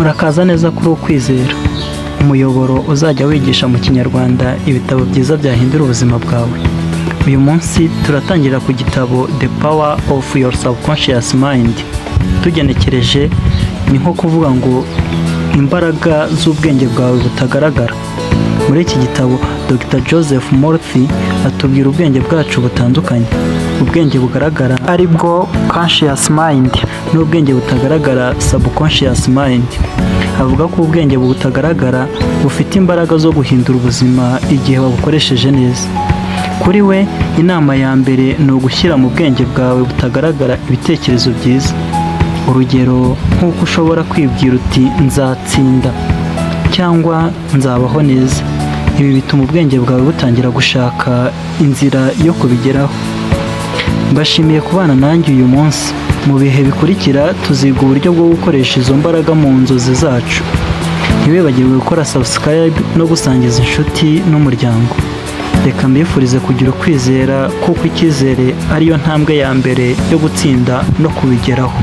Urakaza neza kuri Ukwizera, umuyoboro uzajya wigisha mu Kinyarwanda ibitabo byiza byahindura ubuzima bwawe. Uyu munsi turatangira ku gitabo The Power of Your Subconscious Mind. Tugenekereje ni nko kuvuga ngo imbaraga z'ubwenge bwawe butagaragara. Muri iki gitabo Dr. Joseph Murphy atubwira ubwenge bwacu butandukanye. Ubwenge bugaragara ari bwo conscious mind n'ubwenge butagaragara subconscious mind. Avuga ko ubwenge butagaragara bufite imbaraga zo guhindura ubuzima igihe wabukoresheje neza. Kuri we inama ya mbere ni ugushyira mu bwenge bwawe butagaragara ibitekerezo byiza. Urugero nk'uko ushobora kwibwira uti nzatsinda cyangwa nzabaho neza. Ibi bituma ubwenge bwawe butangira gushaka inzira yo kubigeraho. Mbashimiye kubana nanjye uyu munsi. Mu bihe bikurikira tuziga uburyo bwo gukoresha izo mbaraga mu nzozi zacu. Ntibibagirwe gukora subscribe no gusangiza inshuti n'umuryango. Reka mbifurize kugira ukwizera kuko icyizere ariyo ntambwe ya mbere yo gutsinda no kubigeraho.